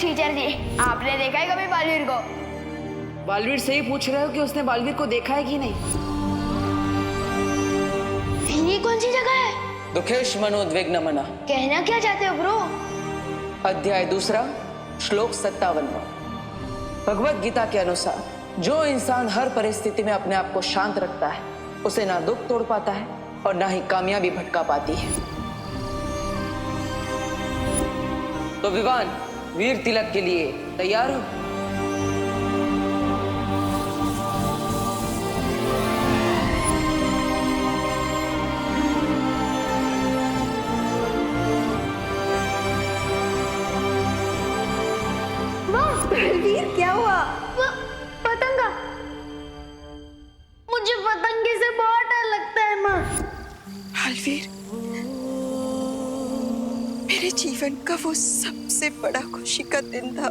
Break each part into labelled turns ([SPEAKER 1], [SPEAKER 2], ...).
[SPEAKER 1] Teacher जी, आपने देखा है कभी बालवीर को?
[SPEAKER 2] बालवीर से ही पूछ रहे हो कि उसने बालवीर को देखा है कि नहीं?
[SPEAKER 1] ये कौन सी जगह है?
[SPEAKER 3] दुखेश मनोद्विग्न मना।
[SPEAKER 1] कहना क्या चाहते हो ब्रो?
[SPEAKER 3] अध्याय 2 श्लोक 57। भगवत गीता के अनुसार जो इंसान हर परिस्थिति में अपने आप को शांत रखता है उसे ना दुख तोड़ पाता है और ना ही कामयाबी भटका पाती है। तो विवान वीर तिलक के लिए तैयार हो?
[SPEAKER 1] वीर क्या हुआ? पतंगा। मुझे पतंगे से बहुत डर लगता है माँ।
[SPEAKER 4] बालवीर, मेरे जीवन का वो सबसे बड़ा खुशी का दिन था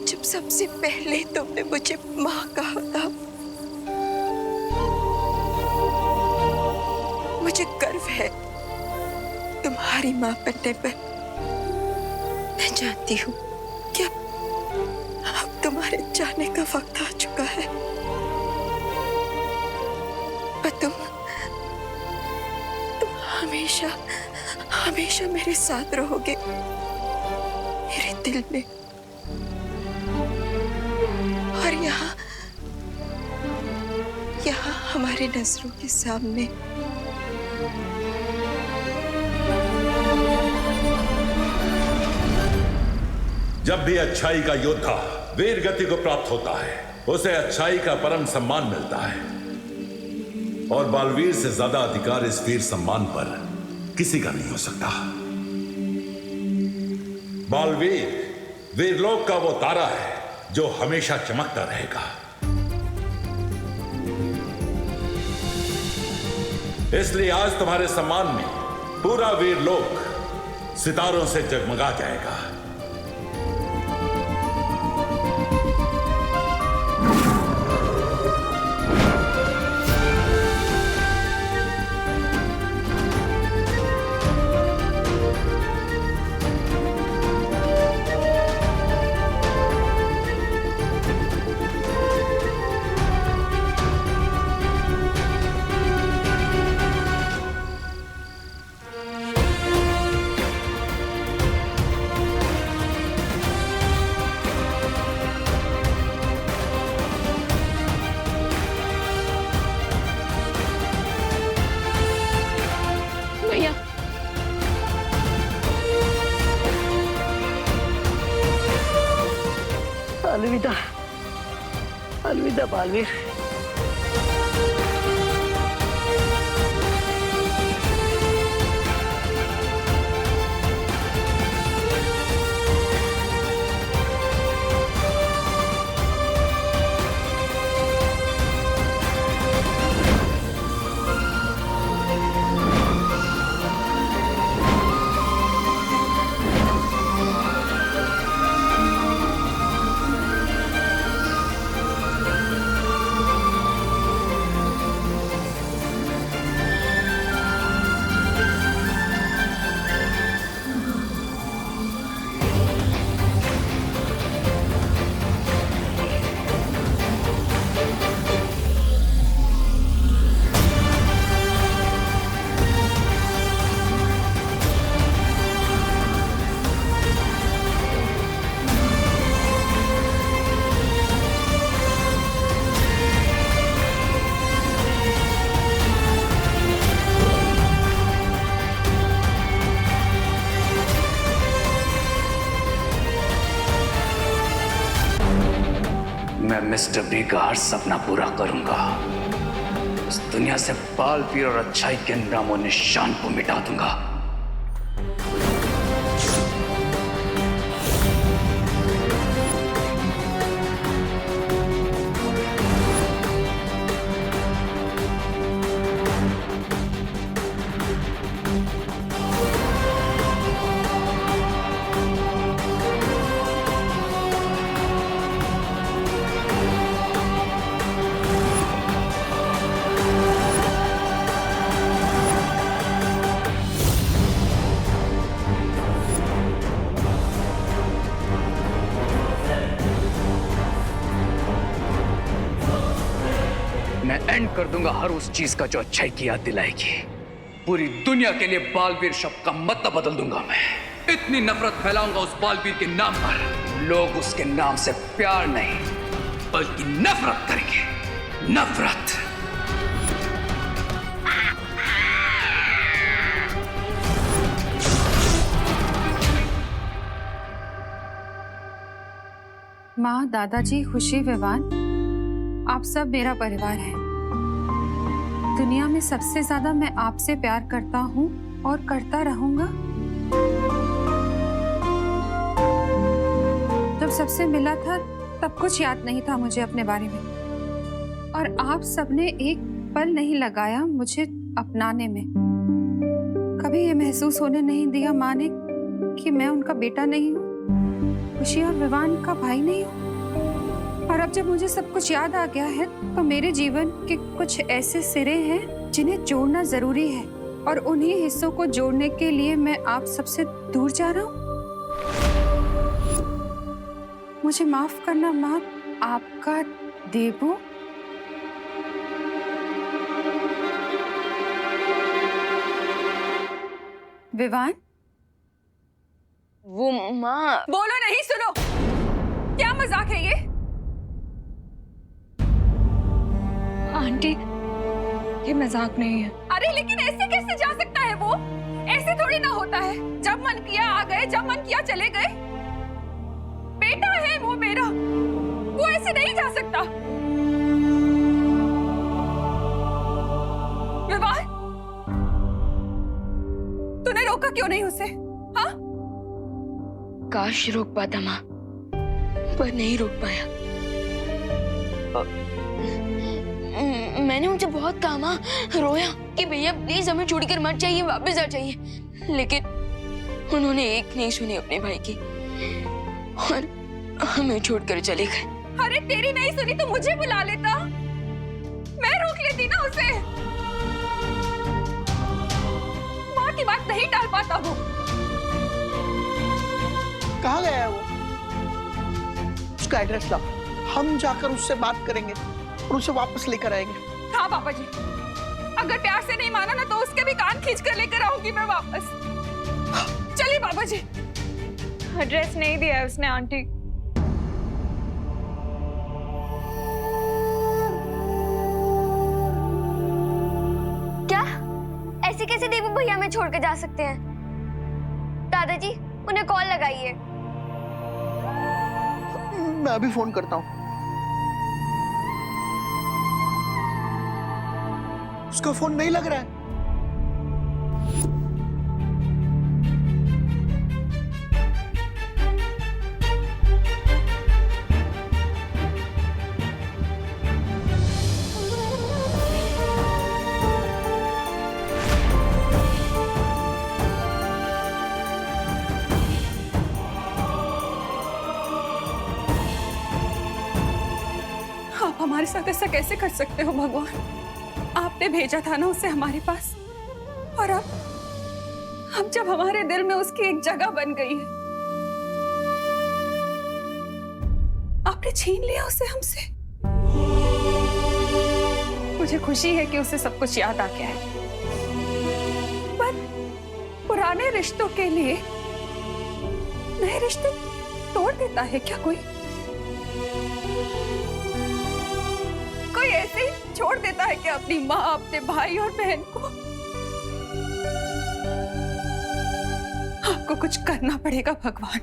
[SPEAKER 4] जब सबसे पहले तुमने मुझे माँ कहा था। मुझे गर्व है तुम्हारी माँ बनने पर। मैं जानती हूँ कि अब तुम्हारे जाने का वक्त आ चुका है, पर तुम हमेशा हमेशा मेरे साथ रहोगे, मेरे दिल में। और यहाँ हमारे नजरों के सामने।
[SPEAKER 5] जब भी अच्छाई का योद्धा वीर गति को प्राप्त होता है उसे अच्छाई का परम सम्मान मिलता है, और बालवीर से ज्यादा अधिकार इस वीर सम्मान पर किसी का नहीं हो सकता। बालवीर वीरलोक का वो तारा है जो हमेशा चमकता रहेगा। इसलिए आज तुम्हारे सम्मान में पूरा वीरलोक सितारों से जगमगा जाएगा।
[SPEAKER 2] अलविदा, अलविदा बालवीर।
[SPEAKER 6] मैं मिस्टर बी का हर सपना पूरा करूंगा। इस दुनिया से बालवीर और अच्छाई के नामो निशान को मिटा दूंगा। एंड कर दूंगा हर उस चीज का जो अच्छाई की याद दिलाएगी। पूरी दुनिया के लिए बालवीर शब्द का मतलब बदल दूंगा मैं। इतनी नफरत फैलाऊंगा उस बालवीर के नाम पर, लोग उसके नाम से प्यार नहीं बल्कि नफरत करेंगे। नफरत।
[SPEAKER 7] माँ, दादाजी, खुशी, विवान, आप सब मेरा परिवार है। दुनिया में सबसे ज्यादा मैं आपसे प्यार करता हूँ और करता रहूंगा। जब सबसे मिला था तब कुछ याद नहीं था मुझे अपने बारे में, और आप सबने एक पल नहीं लगाया मुझे अपनाने में। कभी ये महसूस होने नहीं दिया माँ ने कि मैं उनका बेटा नहीं हूँ, खुशी और विवान का भाई नहीं हूँ। और अब जब मुझे सब कुछ याद आ गया है तो मेरे जीवन के कुछ ऐसे सिरे हैं जिन्हें जोड़ना जरूरी है, और उन्हीं हिस्सों को जोड़ने के लिए मैं आप सबसे दूर जा रहा हूँ। मुझे माफ करना माँ, आपका देबू। विवान,
[SPEAKER 1] वो माँ।
[SPEAKER 7] बोलो नहीं, सुनो। क्या मजाक है ये?
[SPEAKER 1] आंटी,
[SPEAKER 7] ये मजाक नहीं है। अरे लेकिन ऐसे कैसे जा सकता है वो? ऐसे थोड़ी ना होता है। जब मन किया आ गए, जब मन किया चले गए। बेटा है वो मेरा, वो ऐसे नहीं जा सकता। विवाह, तूने रोका क्यों नहीं उसे? हाँ?
[SPEAKER 1] काश रोक पाता माँ, पर नहीं रोक पाया। मैंने उनसे बहुत कहा, रोया कि भैया प्लीज हमें छोड़कर मत जाइए, वापस आ जाइए, लेकिन उन्होंने एक नहीं सुनी अपने भाई की और हमें छोड़कर चले गए।
[SPEAKER 7] अरे तेरी नहीं सुनी तो मुझे बुला लेता, मैं रोक लेती ना उसे। माँ की बात नहीं टाल पाता वो।
[SPEAKER 8] कहाँ गया है वो? उसका एड्रेस लाओ, हम जाकर उससे बात करेंगे और उसे वापस लेकर आएंगे।
[SPEAKER 7] हाँ पापा जी, अगर प्यार से नहीं माना ना तो उसके भी कान खींच कर लेकर आऊंगी मैं वापस। चलिए पापा जी। एड्रेस नहीं दिया है उसने आंटी।
[SPEAKER 1] क्या ऐसे कैसे देबू भैया हमें छोड़कर जा सकते हैं? दादाजी, उन्हें कॉल लगाइए।
[SPEAKER 8] मैं अभी फोन करता हूँ। उसका फोन नहीं लग रहा है।
[SPEAKER 7] आप हमारे साथ ऐसा कैसे कर सकते हो भगवान? आपने भेजा था ना उसे हमारे पास, और अब जब हमारे दिल में उसकी एक जगह बन गई है, आपने छीन लिया उसे हमसे। मुझे खुशी है कि उसे सब कुछ याद आ गया है, पर पुराने रिश्तों के लिए नए रिश्ते तोड़ देता है क्या कोई? कोई ऐसे ही छोड़ देता है कि अपनी माँ, अपने भाई और बहन को? आपको कुछ करना पड़ेगा भगवान,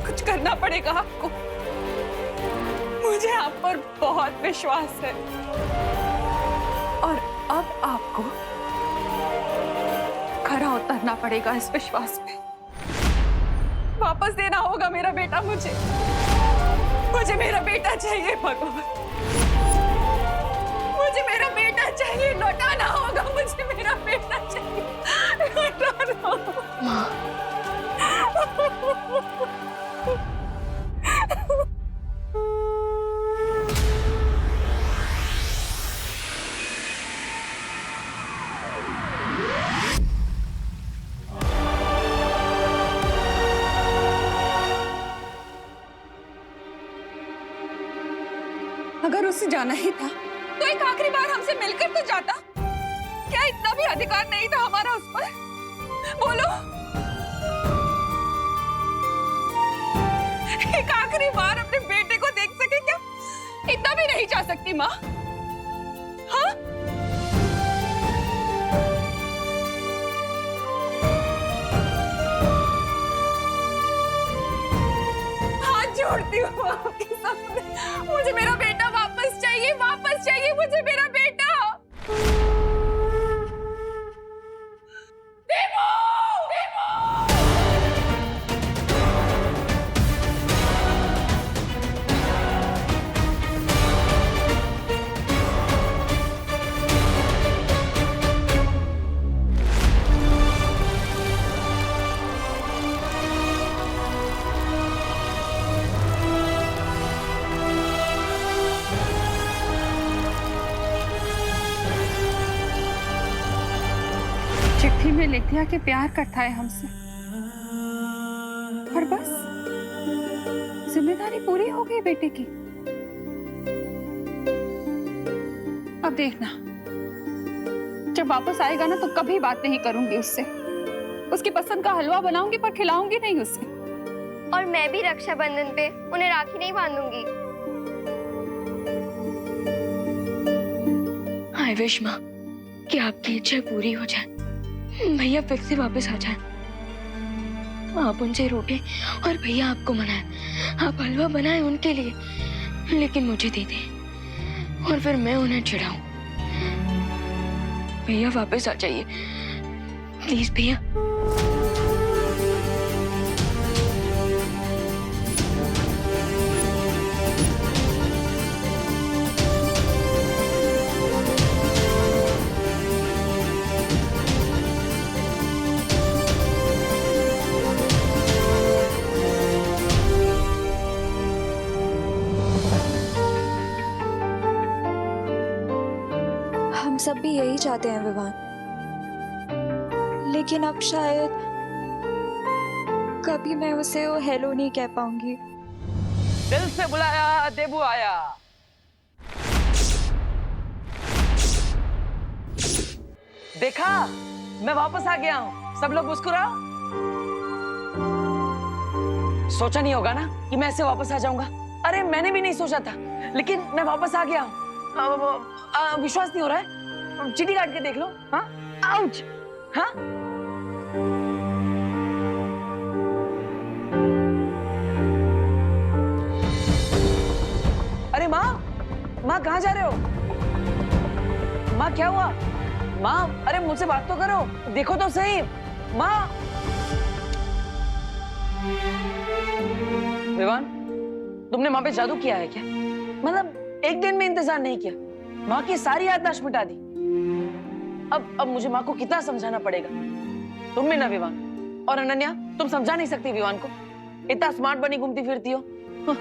[SPEAKER 7] कुछ करना पड़ेगा आपको। मुझे आप पर बहुत विश्वास है, और अब आपको खरा उतरना पड़ेगा इस विश्वास पे। वापस देना होगा मेरा बेटा मुझे। मुझे मेरा बेटा चाहिए भगवान, मुझे मेरा बेटा चाहिए। लौटाना होगा मुझे मेरा बेटा चाहिए, लौटाना होगा। अगर उसे जाना ही था तो एक आखिरी बार हमसे मिलकर तो जाता। क्या इतना भी अधिकार नहीं था हमारा उस पर? बोलो, एक आखिरी बार अपने बेटे को देख सके क्या? इतना भी नहीं चाह सकती माँ? हाँ? हाथ जोड़ती हूँ आपके सामने, मुझे मेरा बेटा वापस चाहिए, वापस चाहिए मुझे मेरा बेटा। चिट्ठी में लिख दिया कि प्यार करता है हमसे, और बस जिम्मेदारी पूरी हो गई बेटे की। अब देखना, जब वापस आएगा ना तो कभी बात नहीं करूंगी उससे। उसकी पसंद का हलवा बनाऊंगी पर खिलाऊंगी नहीं उसे।
[SPEAKER 9] और मैं भी रक्षाबंधन पे उन्हें राखी नहीं बांधूंगी।
[SPEAKER 1] आई विश माँ कि आपकी इच्छा पूरी हो जाए, भैया फिर से वापस आ जाए। आप उनसे रोटे और भैया आपको मनाए, आप हलवा बनाए उनके लिए, लेकिन मुझे दे दे और फिर मैं उन्हें चिढ़ाऊं। भैया वापस आ जाइए प्लीज भैया।
[SPEAKER 10] हम सब भी यही चाहते हैं विवान, लेकिन अब शायद कभी मैं उसे वो हेलो नहीं कह पाऊंगी।
[SPEAKER 3] दिल से बुलाया देबू आया। देखा, मैं वापस आ गया हूँ। सब लोग मुस्कुराओ। सोचा नहीं होगा ना कि मैं ऐसे वापस आ जाऊंगा। अरे मैंने भी नहीं सोचा था, लेकिन मैं वापस आ गया हूँ। विश्वास नहीं हो रहा है? चिट्ठी काट के देख लो। हाँ, आउच। हाँ, अरे माँ, माँ कहाँ जा रहे हो? माँ क्या हुआ? माँ, अरे मुझसे बात तो करो, देखो तो सही। माँ, विवान, तुमने माँ पे जादू किया है क्या? मतलब एक दिन में इंतजार नहीं किया, माँ की सारी याददाश्त मिटा दी। अब मुझे माँ को कितना समझाना पड़ेगा? तुम भी ना विवान और अनन्या, तुम समझा नहीं सकती विवान को। इतना स्मार्ट बनी घूमती फिरती हो। हाँ।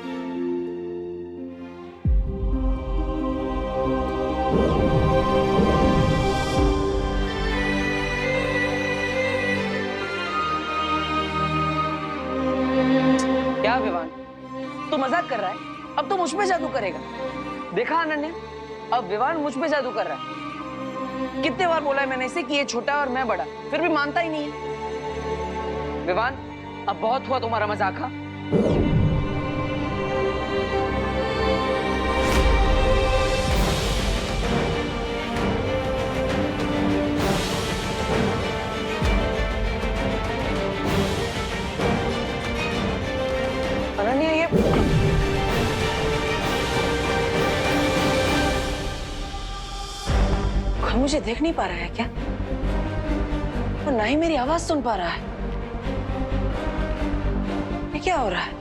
[SPEAKER 3] क्या विवान, तू मजाक कर रहा है? अब तो मुझ पे जादू करेगा। देखा अनन्या, अब विवान मुझ पे जादू कर रहा है। कितने बार बोला है मैंने इसे कि ये छोटा और मैं बड़ा, फिर भी मानता ही नहीं है। विवान, अब बहुत हुआ तुम्हारा मजाक। हाँ, अनन्या, ये मुझे देख नहीं पा रहा है क्या? और ना ही मेरी आवाज सुन पा रहा है। ये क्या हो रहा है?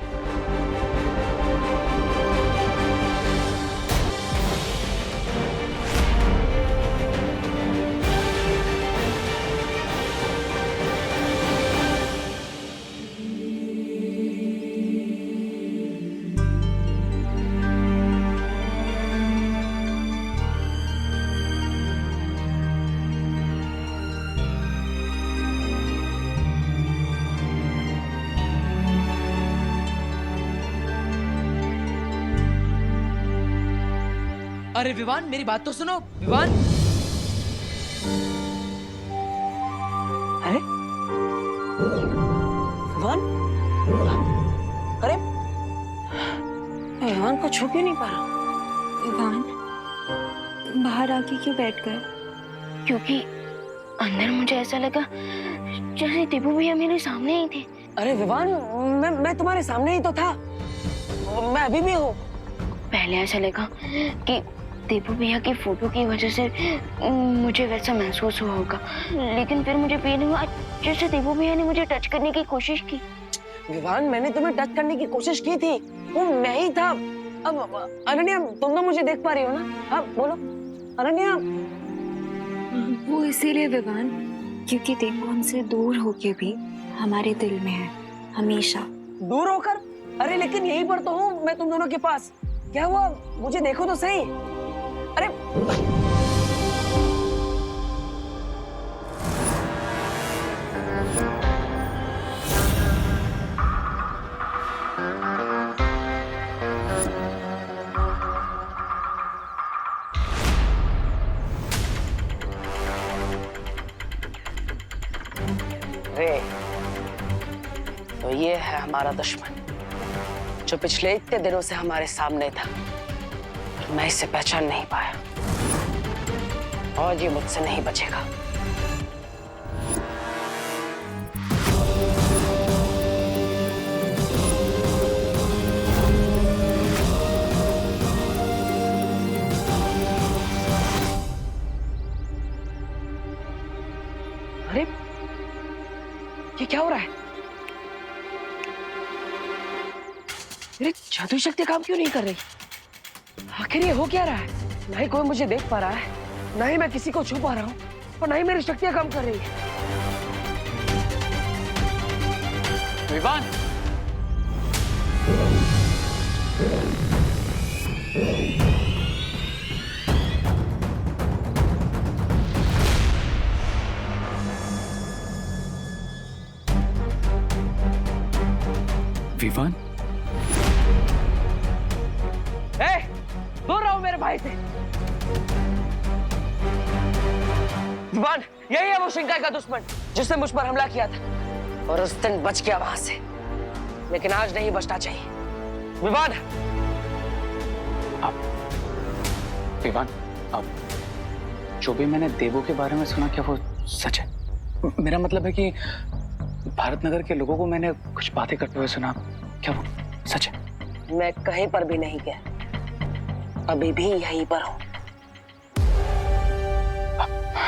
[SPEAKER 2] अरे विवान, मेरी बात तो सुनो। विवान,
[SPEAKER 3] अरे विवान, अरे विवान को छू क्यों नहीं पा रहा?
[SPEAKER 10] विवान, बाहर आके क्यों बैठ गए?
[SPEAKER 1] क्योंकि अंदर मुझे ऐसा लगा जैसे दीपू भैया मेरे सामने ही थे।
[SPEAKER 3] अरे विवान, मैं तुम्हारे सामने ही तो था, मैं अभी भी हूँ।
[SPEAKER 1] पहले ऐसा लगा कि दीपू भैया की फोटो की वजह से मुझे वैसा महसूस हुआ होगा, लेकिन फिर मुझे फील हुआ जैसे दीपू भैया ने मुझे टच करने की कोशिश की।
[SPEAKER 3] विवान, मैंने तुम्हें टच करने की कोशिश की थी, वो मैं ही था। अब अनन्या, तुम तो मुझे देख पा रही हो ना? हाँ बोलो अनन्या।
[SPEAKER 10] वो इसीलिए विवान, क्योंकि दीपू हमसे दूर होके भी हमारे दिल में है, हमेशा।
[SPEAKER 3] दूर होकर? अरे लेकिन यहीं पर तो हूँ मैं तुम दोनों के पास। क्या हुआ, मुझे देखो तो सही। अरे तो ये है हमारा दुश्मन, जो पिछले इतने दिनों से हमारे सामने था, पर मैं इसे पहचान नहीं पाया, और ये मुझसे नहीं बचेगा। अरे ये क्या हो रहा है? मेरी जादुई शक्ति काम क्यों नहीं कर रही? आखिर ये हो क्या रहा है? ना ही कोई मुझे देख पा रहा है, ना ही मैं किसी को छू पा रहा हूँ, और ना ही मेरी शक्तियां काम कर रही है।
[SPEAKER 6] विवान, विवान,
[SPEAKER 3] दूर रहो मेरे भाई से। विवान, यही है वो शिंकाई का दुश्मन जिसने मुझ पर हमला किया था, और उस दिन बच गया वहां से, लेकिन आज नहीं बचना चाहिए। विवान,
[SPEAKER 6] विवान, अब जो भी मैंने देवो के बारे में सुना, क्या वो सच है? मेरा मतलब है कि भारत नगर के लोगों को मैंने कुछ बातें करते हुए सुना, क्या वो सच है?
[SPEAKER 3] मैं कहीं पर भी नहीं गया, अभी भी यहीं पर हूं।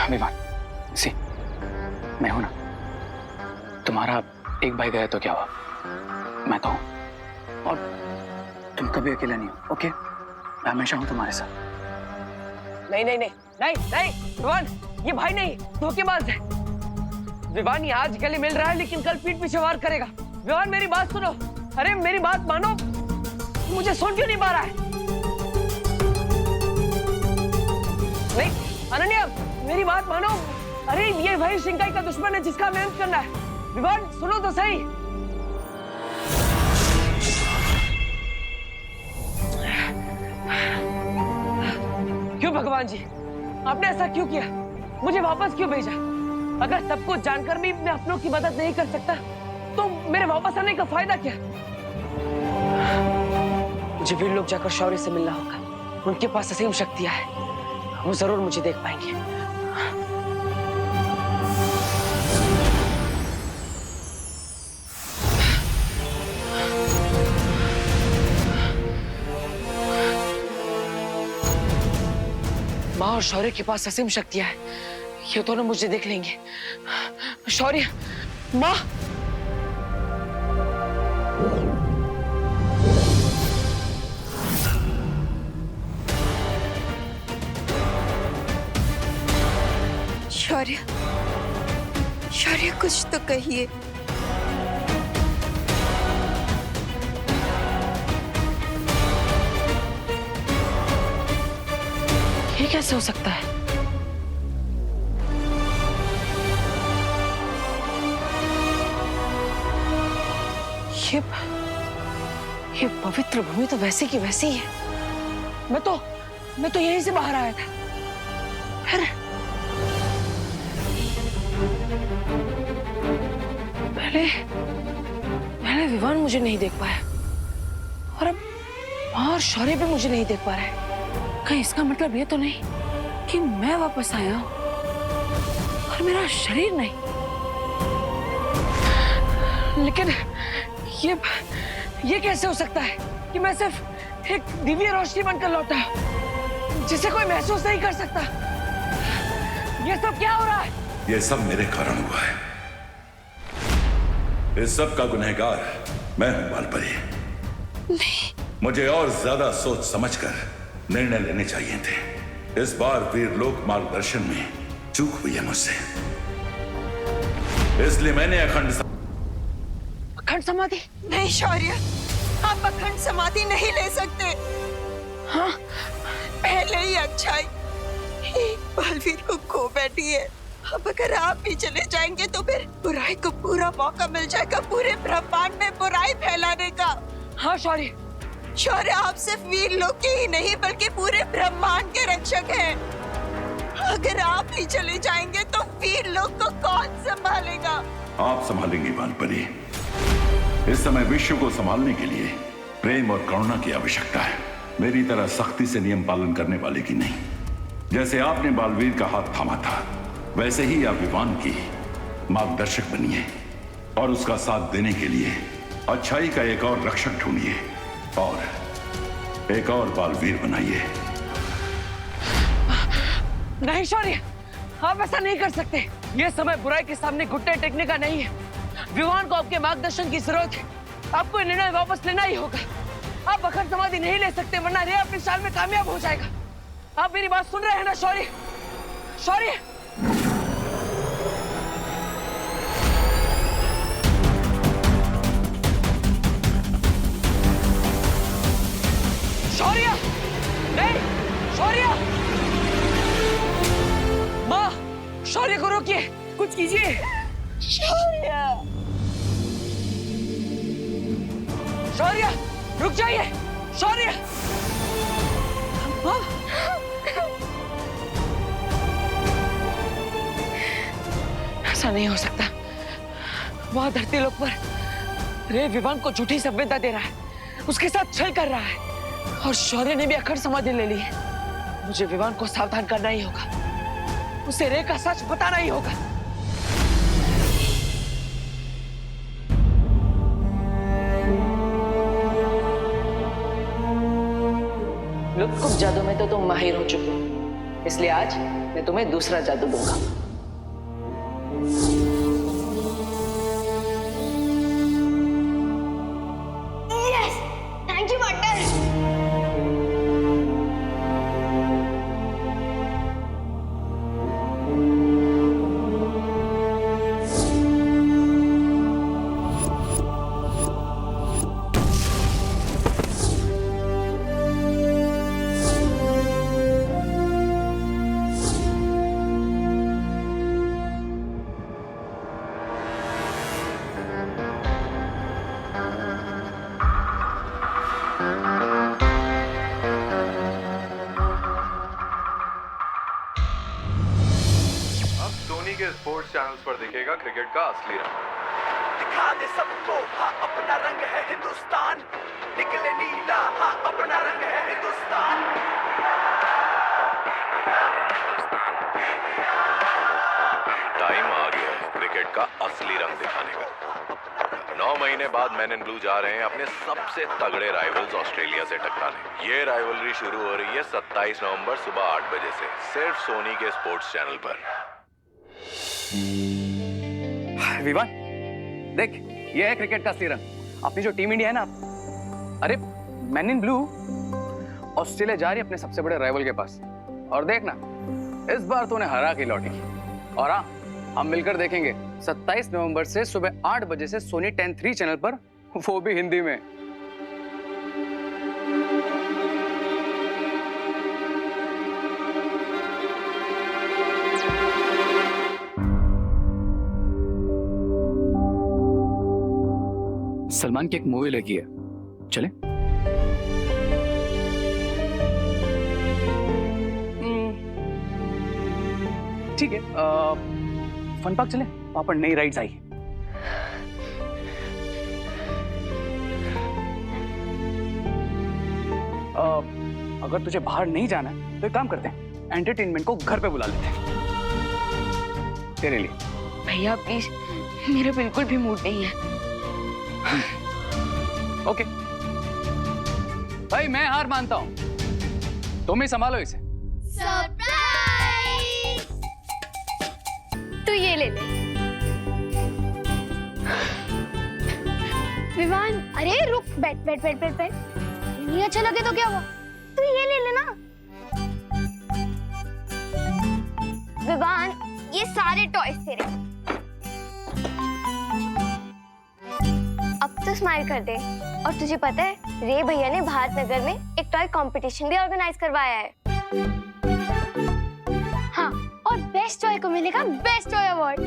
[SPEAKER 6] विवान, सी, मैं हूं ना। तुम्हारा एक भाई गया तो क्या हुआ, मैं तो हूं, और तुम कभी अकेला नहीं हो, ओके? मैं हमेशा हूं तुम्हारे साथ।
[SPEAKER 3] नहीं नहीं नहीं नहीं नहीं विवान, ये भाई नहीं, धोखेबाज है। विवान, ये आज गले मिल रहा है, लेकिन कल पीठ पीछे वार करेगा। विवान, मेरी बात सुनो। अरे मेरी बात मानो, मुझे सुन क्यों नहीं पा रहा है? नहीं अनन्या, मेरी बात मानो। अरे ये भाई शिंकाई का दुश्मन है जिसका हमें अंत करना है। विवान, सुनो तो सही। क्यों भगवान जी, आपने ऐसा क्यों किया? मुझे वापस क्यों भेजा? अगर सब कुछ जानकर भी मैं अपनों की मदद नहीं कर सकता, तो मेरे वापस आने का फायदा क्या? मुझे वीर लोग जाकर शौर्य से मिलना होगा, उनके पास असीम शक्तियां हैं, वो जरूर मुझे देख पाएंगे। माँ और शौर्य के पास असीम शक्तियां हैं, ये दोनों मुझे देख लेंगे। शौर्य, माँ,
[SPEAKER 4] शौर्य, शौर्य कुछ तो कहिए।
[SPEAKER 3] ये कैसे हो सकता है? ये पवित्र भूमि तो वैसी की वैसी ही है। मैं तो मैं तो यहीं से बाहर आया था। फिर पहले विवान मुझे नहीं देख पाया और अब और शौर्य भी मुझे नहीं देख पा रहा है। कहीं इसका मतलब ये तो नहीं कि मैं वापस आया हूं और मेरा शरीर नहीं। लेकिन ये कैसे हो सकता है कि मैं सिर्फ एक दिव्य रोशनी बनकर लौटा जिसे कोई महसूस नहीं कर सकता। ये सब क्या हो रहा है?
[SPEAKER 5] ये सब मेरे कारण हुआ है। इस सब का गुनहगार मैं हूं बालपरी।
[SPEAKER 1] नहीं।
[SPEAKER 5] मुझे और ज्यादा सोच समझकर निर्णय लेने चाहिए थे। इस बार वीरलोक मार्गदर्शन में चूक हुई है मुझसे, इसलिए मैंने अखंड
[SPEAKER 3] समाधि।
[SPEAKER 4] नहीं शौर्य, आप अखंड समाधि नहीं ले सकते।
[SPEAKER 3] हाँ,
[SPEAKER 4] पहले ही अच्छाई बालवीर को खो बैठी है। अब अगर आप भी चले जाएंगे तो फिर बुराई को पूरा मौका मिल जाएगा पूरे ब्रह्मांड में बुराई फैलाने का।
[SPEAKER 3] हाँ शौर्य,
[SPEAKER 4] शौर्य आप सिर्फ वीरलोक के ही नहीं बल्कि पूरे ब्रह्मांड के रक्षक हैं। अगर आप ही चले जाएंगे तो वीरलोक को कौन संभालेगा?
[SPEAKER 5] आप संभालेंगे बालपरी। इस समय विश्व को संभालने के लिए प्रेम और करुणा की आवश्यकता है, मेरी तरह सख्ती से नियम पालन करने वाले की नहीं। जैसे आपने बालवीर का हाथ थामा था, वैसे ही आप विवान की मार्गदर्शक बनिए और उसका साथ देने के लिए अच्छाई का एक और रक्षक ढूंढिए और एक और बालवीर बनाइए।
[SPEAKER 3] नहीं शौर्य, आप ऐसा नहीं कर सकते। यह समय बुराई के सामने घुटने टेकने का नहीं है। विवान को आपके मार्गदर्शन की जरूरत है। आपको निर्णय वापस लेना ही होगा। आप अखंड समाधि नहीं ले सकते वरना रे अपनी चाल में कामयाब हो जाएगा। आप मेरी बात सुन रहे हैं ना शौर्य? शौर्य, शौर्य, नहीं शौर्य, माँ, शौर्य को रोकिए, कुछ कीजिए।
[SPEAKER 4] शौर्य,
[SPEAKER 3] शौर्य, रुक जाइए। शौर्य, माँ, ऐसा नहीं हो सकता। वहां धरती लोक पर रे विवान को झूठी सभ्यता दे रहा है, उसके साथ छल कर रहा है और शौर्य ने भी अखंड समाधि ले ली है। मुझे विवान को सावधान करना ही होगा, उसे रे का सच बताना ही होगा। लुत्कुप जादू में तो तुम माहिर हो चुके हो, इसलिए आज मैं तुम्हें दूसरा जादू दूंगा।
[SPEAKER 9] Yes, thank you master.
[SPEAKER 11] Sports channels पर दिखेगा क्रिकेट का असली रंग।
[SPEAKER 12] दिखा दे सबको हाँ अपना रंग है हिंदुस्तान, निकले नीला हाँ अपना रंग है हिंदुस्तान।
[SPEAKER 11] टाइम आ गया है क्रिकेट का असली रंग दिखाने का। 9 महीने बाद मैन इन ब्लू जा रहे हैं अपने सबसे तगड़े राइवल्स ऑस्ट्रेलिया से टकराने। ये राइवलरी शुरू हो रही है 27 नवंबर सुबह 8 बजे से सिर्फ सोनी के स्पोर्ट्स चैनल पर।
[SPEAKER 6] विवान देख, ये है क्रिकेट का असली रंग। अपनी जो टीम इंडिया है ना, अरे मैन इन ब्लू ऑस्ट्रेलिया जा रही है अपने सबसे बड़े राइवल के पास। और देखना इस बार तो उन्हें हरा के लौटेगी। और हाँ, हम मिलकर देखेंगे 27 नवंबर से सुबह 8 बजे से सोनी 10-3 चैनल पर, वो भी हिंदी में। सलमान की एक मूवी लगी है, चलें? ठीक है, फन पार्क चले, वहां पर नई राइड्स आई है। अगर तुझे बाहर नहीं जाना है तो एक काम करते हैं, एंटरटेनमेंट को घर पे बुला लेते हैं तेरे लिए।
[SPEAKER 1] भैया प्लीज, मेरा बिल्कुल भी मूड नहीं है।
[SPEAKER 6] ओके भाई, मैं हार मानता हूं, तुम ही संभालो इसे।
[SPEAKER 9] सरप्राइज! तू ये ले ले। विवान, अरे रुक, बैठ बैठ बैठ बैठ बैठ। नहीं अच्छा लगे तो क्या हुआ, तू ये ले लेना। विवान, ये सारे टॉयज तेरे। अब तो स्माइल कर दे। और तुझे पता है, रे भैया ने भारत नगर में एक टॉय कंपटीशन भी ऑर्गेनाइज करवाया है। हाँ, और बेस्ट टॉय को मिलेगा बेस्ट टॉय अवार्ड।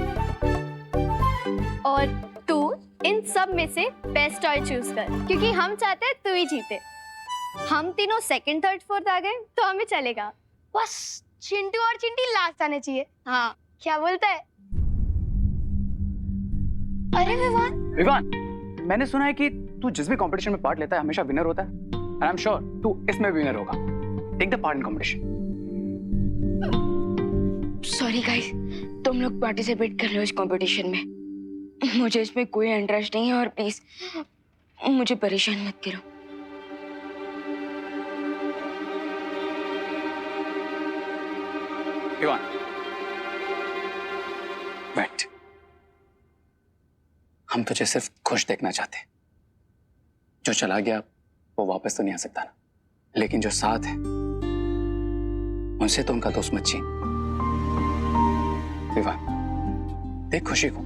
[SPEAKER 9] और तू इन सब में से बेस्ट टॉय चूज कर, क्योंकि हम चाहते हैं तू ही जीते। हम तीनों सेकंड, थर्ड, फोर्थ आ गए तो हमें चलेगा। बस चिंटू और चिंटी लास्ट आने चाहिए। हाँ, क्या बोलता है? अरे विवान,
[SPEAKER 6] मैंने सुना है कि तू जिस भी कंपटीशन में पार्ट लेता है हमेशा विनर होता है। एंड आई एम श्योर तू इसमें विनर होगा। Take the part in competition.
[SPEAKER 1] Sorry guys, तुम लोग पार्टिसिपेट कर रहे हो इस कंपटीशन में, मुझे इसमें कोई इंटरेस्ट नहीं है। और प्लीज मुझे परेशान मत करो।
[SPEAKER 6] वेट, हम तुझे सिर्फ खुश देखना चाहते हैं। जो चला गया वो वापस तो नहीं आ सकता ना, लेकिन जो साथ है उनसे तो उनका दोस्त मत छीन। विवाह, देख खुशी को,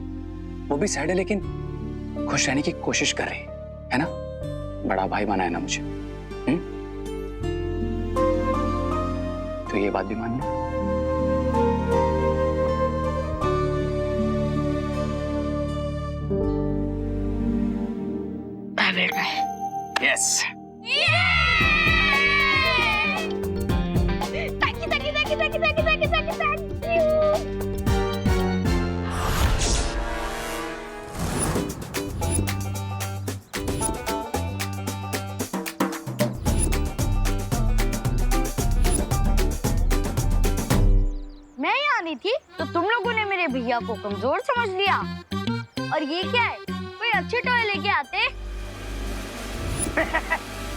[SPEAKER 6] वो भी सैड है लेकिन खुश रहने की कोशिश कर रही है ना? बड़ा भाई बना है ना मुझे। तो ये बात भी मान लो।
[SPEAKER 1] I will try.
[SPEAKER 6] Yes.
[SPEAKER 9] Thank you. मैं यहाँ नहीं थी तो तुम लोगों ने मेरे भैया को कमजोर समझ लिया। और ये क्या है, कोई अच्छे टॉय लेके आते।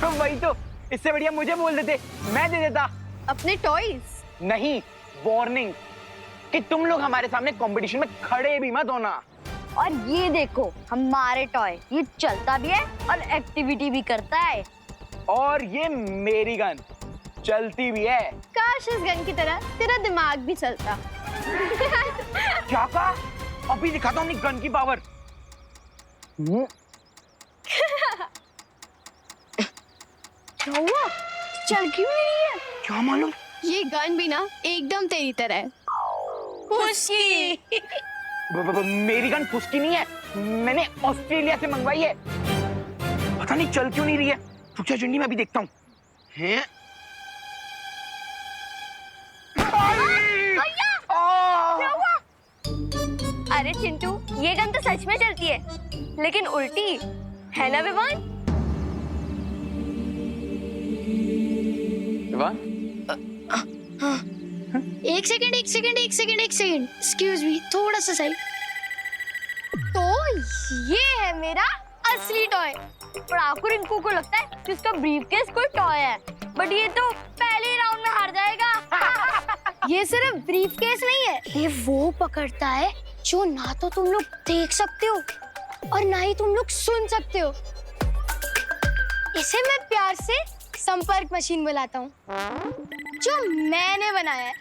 [SPEAKER 8] तो वही तो, इससे बढ़िया मुझे बोल देते, मैं दे देता।
[SPEAKER 9] अपने टॉयज?
[SPEAKER 8] नहीं, वार्निंग कि तुम लोग हमारे सामने कंपटीशन में खड़े भी मत होना।
[SPEAKER 9] और ये देखो हमारे टॉय, ये चलता भी है और एक्टिविटी भी करता है।
[SPEAKER 8] और ये मेरी गन चलती भी है।
[SPEAKER 9] काश इस गन की तरह तेरा दिमाग भी चलता।
[SPEAKER 8] क्या कहा? अभी दिखाता हूँ अपनी गन की पावर।
[SPEAKER 9] क्या हुआ? चल क्यों नहीं है?
[SPEAKER 8] क्या मालूम?
[SPEAKER 9] ये गन भी ना एकदम तेरी तरह है। खुशी।
[SPEAKER 8] मेरी गन पुस्की नहीं है, मैंने ऑस्ट्रेलिया से मंगवाई है। पता नहीं चल क्यों नहीं रही है। रुक जा चंडी, मैं भी देखता हूँ। हैं?
[SPEAKER 9] अरे चिंटू, ये गन तो सच में चलती है, लेकिन उल्टी है ना विवान? एक सेकंड एक्सक्यूज मी, थोड़ा सा सही। तो ये है मेरा असली टॉय। और आपको रिंकू को लगता है कि उसका ब्रीफकेस कोई टॉय है, बट ये तो पहले राउंड में हार जाएगा। ये सिर्फ ब्रीफकेस नहीं है, ये वो पकड़ता है जो ना तो तुम लोग देख सकते हो और ना ही तुम लोग सुन सकते हो। इसे मैं प्यार से संपर्क मशीन बुलाता हूँ, जो मैंने बनाया है।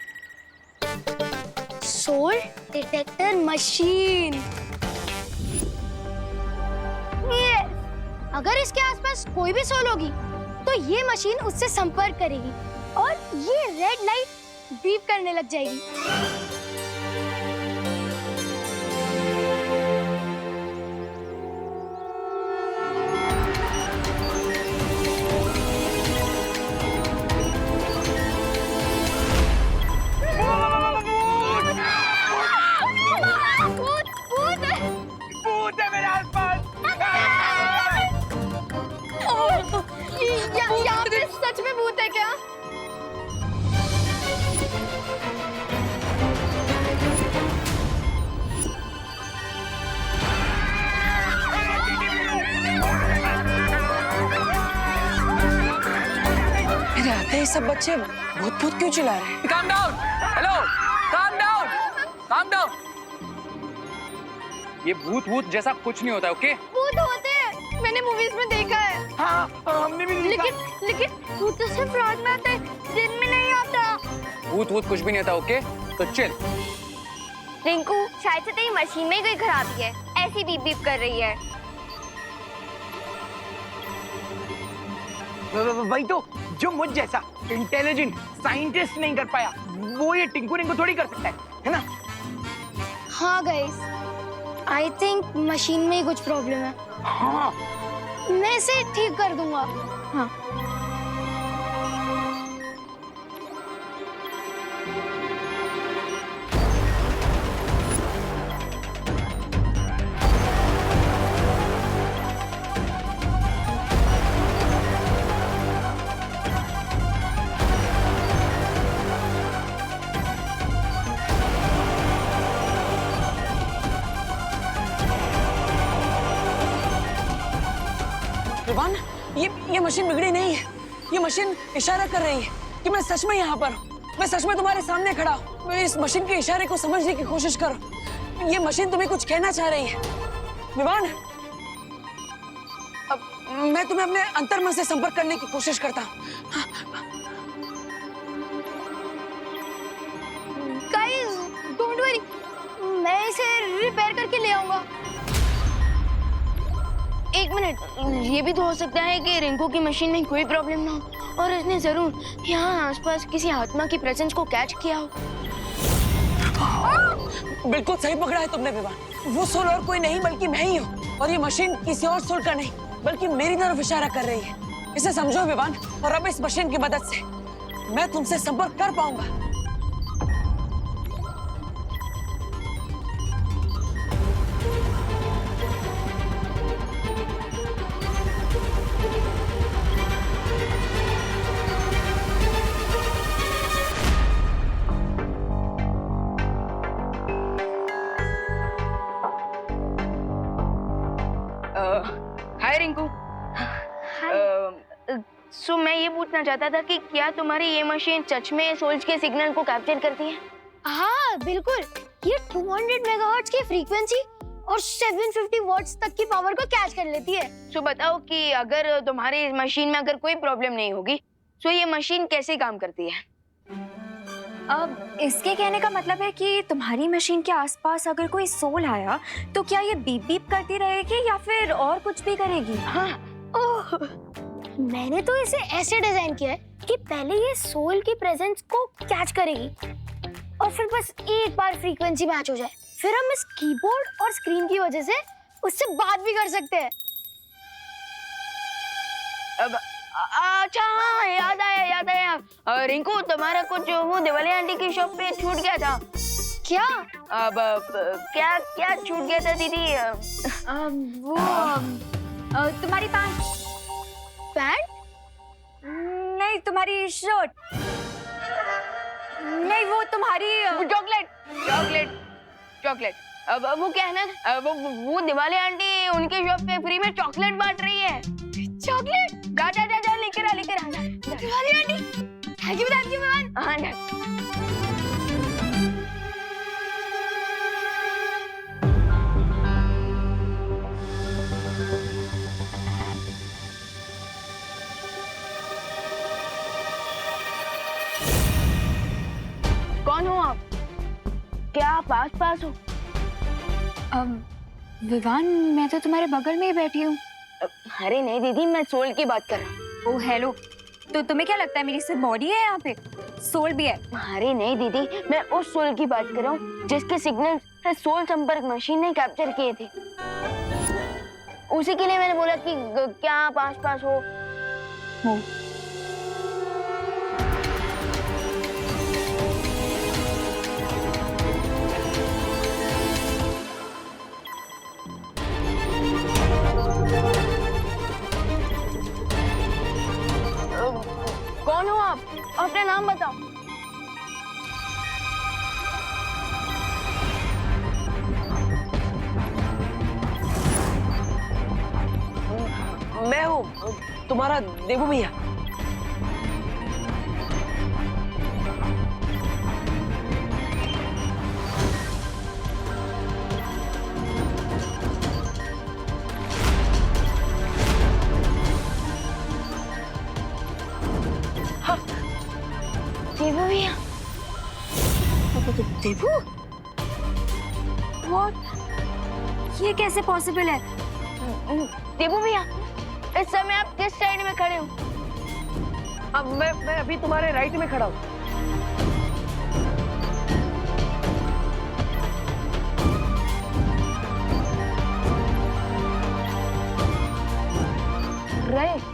[SPEAKER 9] Soul detector machine. ये अगर इसके आसपास कोई भी सोल होगी तो ये मशीन उससे संपर्क करेगी और ये रेड लाइट बीप करने लग जाएगी।
[SPEAKER 3] सब बच्चे भूत भूत क्यों चिल्ला रहे हैं?
[SPEAKER 6] Calm down, hello, calm down, calm down. ये भूत भूत जैसा कुछ नहीं होता, ओके?
[SPEAKER 9] भूत होते हैं, मैंने मूवीज में देखा है।
[SPEAKER 8] हाँ हमने भी देखा।
[SPEAKER 9] लेकिन भूत तो सिर्फ रात में आता है, दिन में नहीं आता।
[SPEAKER 6] भूत भूत कुछ भी नहीं होता, ओके? तो चिल।
[SPEAKER 9] रिंकू, शायद से तेरी मशीन में ही कोई खराबी है, ऐसी बीप बीप कर रही है।
[SPEAKER 8] वही तो, जो मुझ जैसा इंटेलिजेंट साइंटिस्ट नहीं कर पाया, वो ये टिंकू रिंकू थोड़ी कर सकता है ना?
[SPEAKER 9] हाँ गाइस, आई थिंक मशीन में ही कुछ प्रॉब्लम है।
[SPEAKER 8] हाँ
[SPEAKER 9] मैं इसे ठीक कर दूंगा। हाँ।
[SPEAKER 3] विवान, ये मशीन बिगड़ी नहीं है। ये मशीन इशारा कर रही है कि मैं सच में यहाँ पर हूँ। मैं सच में तुम्हारे सामने खड़ा हूँ। मैं इस मशीन के इशारे को समझने की कोशिश करो। ये मशीन तुम्हें कुछ कहना चाह रही है। विवान, अब मैं तुम्हें अपने अंतर्मन से संपर्क करने की कोशिश करता हूँ।
[SPEAKER 9] गाइस, डोंट वरी, मैं इसे रिपेयर करके ले आऊंगा। एक मिनट, ये भी तो हो सकता है कि रिंकू की मशीन में कोई प्रॉब्लम ना हो और इसने जरूर यहाँ आसपास किसी आत्मा की प्रेजेंस को कैच किया हो।
[SPEAKER 3] बिल्कुल सही पकड़ा है तुमने विवान। वो सोल और कोई नहीं बल्कि मैं ही हूँ, और ये मशीन किसी और सोल का नहीं बल्कि मेरी तरफ इशारा कर रही है। इसे समझो विवान, और अब इस मशीन की मदद से मैं तुमसे संपर्क कर पाऊंगा।
[SPEAKER 1] हाय रिंकू। सो मैं ये पूछना चाहता था कि क्या तुम्हारी ये मशीन सच में सोल्स के सिग्नल को कैप्चर करती है?
[SPEAKER 9] हाँ बिल्कुल, ये 200 मेगाहर्ट्ज की फ्रीक्वेंसी और 750 वॉट्स तक की पावर को कैच कर लेती है।
[SPEAKER 1] सो बताओ कि अगर तुम्हारी मशीन में अगर कोई प्रॉब्लम नहीं होगी तो ये मशीन कैसे काम करती है?
[SPEAKER 10] अब इसके कहने का मतलब है कि तुम्हारी मशीन के आसपास अगर कोई सोल आया तो क्या ये बीप बीप करती रहेगी या फिर और कुछ भी करेगी?
[SPEAKER 1] हाँ।
[SPEAKER 9] ओह, मैंने तो इसे ऐसे डिजाइन किया है कि पहले ये सोल की प्रेजेंस को कैच करेगी और फिर बस एक बार फ्रीक्वेंसी मैच हो जाए, फिर हम इस कीबोर्ड और स्क्रीन की वजह से उससे बात भी कर सकते हैं।
[SPEAKER 1] अब अच्छा, हाँ याद आया। रिंकू, तुम्हारा कुछ वो दिवाली आंटी की शॉप पे छूट गया था।
[SPEAKER 9] क्या?
[SPEAKER 1] अब क्या क्या छूट गया था दीदी?
[SPEAKER 10] वो तुम्हारी
[SPEAKER 9] पैंट?
[SPEAKER 10] नहीं, तुम्हारी शर्ट। नहीं, वो तुम्हारी
[SPEAKER 1] चॉकलेट। अब वो क्या है ना, वो दिवाली आंटी उनकी शॉप पे फ्री में चॉकलेट बांट रही है।
[SPEAKER 9] चॉकलेट?
[SPEAKER 1] जा लेकर आ।
[SPEAKER 9] Diwali aunty, thank you Vivaan.
[SPEAKER 1] हाँ। कौन हो आप? क्या आप पास हो?
[SPEAKER 10] विवान, मैं तो तुम्हारे बगल में ही बैठी हूँ।
[SPEAKER 1] अरे नहीं दीदी, मैं सोल की बात कर रहा हूँ।
[SPEAKER 10] ओह हेलो, तो तुम्हें क्या लगता है मेरी सिर्फ बॉडी है यहाँ पे? सोल भी है?
[SPEAKER 1] अरे नहीं दीदी, मैं उस सोल की बात कर रहा हूँ जिसके सिग्नल सोल संपर्क मशीन ने कैप्चर किए थे। उसी के लिए मैंने बोला कि क्या आप पास हो? कौन हो आप? अपना नाम बताओ।
[SPEAKER 3] मैं हूँ तुम्हारा देवू भैया।
[SPEAKER 1] देबू,
[SPEAKER 10] व्हाट? ये कैसे पॉसिबल है?
[SPEAKER 1] देबू भैया, इस समय आप किस साइड में खड़े हो?
[SPEAKER 2] अब मैं अभी तुम्हारे राइट में खड़ा हूँ।
[SPEAKER 1] राइट।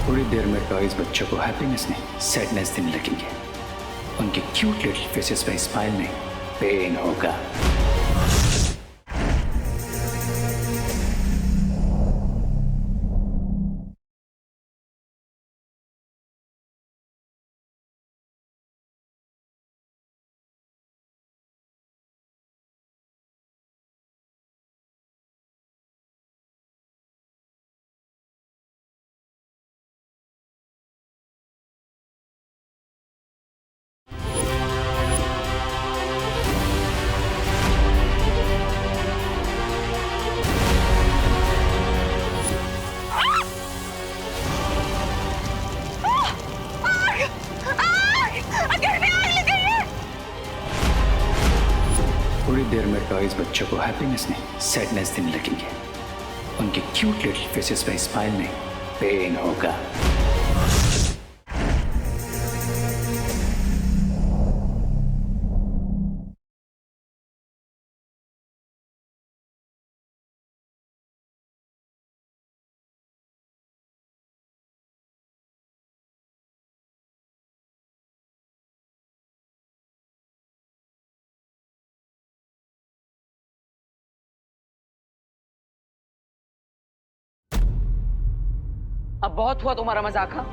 [SPEAKER 6] थोड़ी देर में टॉयज बच्चों को हैप्पीनेस नहीं सैडनेस देने लगेंगे। उनके क्यूट लिटिल फेसेस पे स्माइल नहीं पेन होगा। थोड़ी देर में टॉयज बच्चों को हैप्पीनेस नहीं सैडनेस देने लगेंगे। उनके क्यूट लिटिल फेसेस पे स्माइल नहीं पेन होगा।
[SPEAKER 2] अब बहुत हुआ तुम्हारा मजाक। हाँ,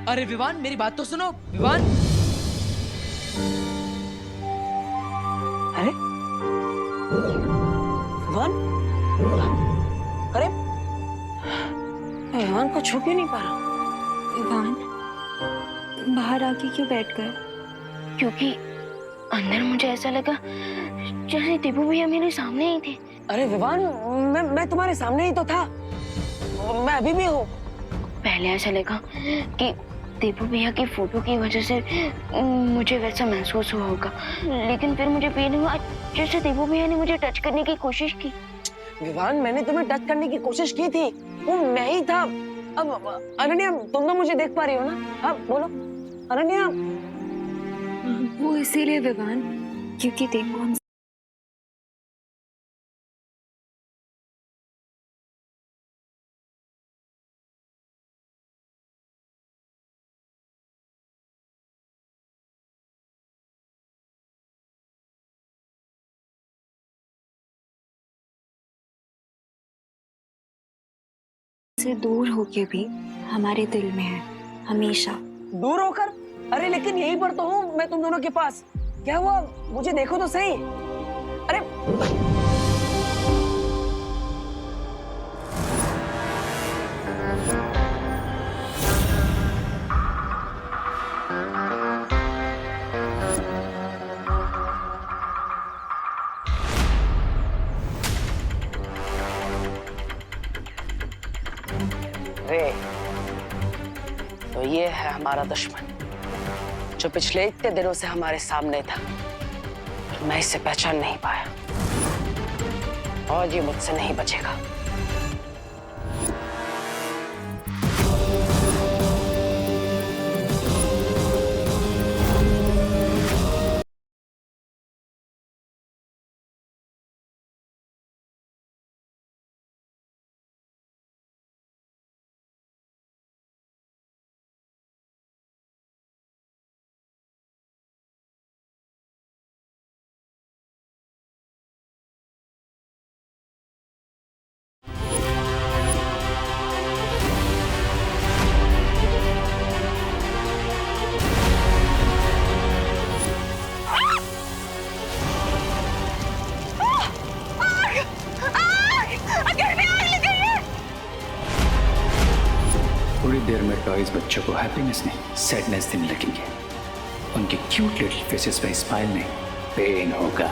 [SPEAKER 2] अरे विवान, मेरी बात तो सुनो। विवान, अरे विवान, अरे विवान को छू क्यों नहीं पा रहा?
[SPEAKER 10] विवान बाहर आके क्यों बैठ गए?
[SPEAKER 1] क्योंकि अंदर मुझे ऐसा लगा जैसे देबू भैया मेरे सामने ही थे।
[SPEAKER 2] अरे विवान, मैं तुम्हारे सामने ही तो था। मैं अभी भी हूँ।
[SPEAKER 1] पहले ऐसा लगा कि देबू भैया की फोटो की वजह से मुझे वैसा महसूस हुआ होगा, लेकिन फिर मुझे फील हुआ जैसे देबू भैया ने मुझे टच करने की कोशिश की।
[SPEAKER 2] विवान, मैंने तुम्हें टच करने की कोशिश की थी, वो मैं ही था। अब अनन्या, तुम तो मुझे देख पा रही हो ना? हाँ बोलो अनन्या।
[SPEAKER 10] वो इसीलिए विवान क्योंकि देबू हम हमसे दूर होके भी हमारे दिल में है हमेशा।
[SPEAKER 2] दूर होकर? अरे लेकिन यहीं पर तो हूँ मैं तुम दोनों के पास। क्या हुआ, मुझे देखो तो सही। अरे तो ये है हमारा दुश्मन जो पिछले इतने दिनों से हमारे सामने था, पर मैं इसे पहचान नहीं पाया और ये मुझसे नहीं बचेगा।
[SPEAKER 6] थोड़ी देर में टॉयज बच्चों को हैप्पीनेस नहीं सैडनेस देने लगेंगे। उनके क्यूट लिटिल फेसेस पे स्माइल नहीं पेन होगा।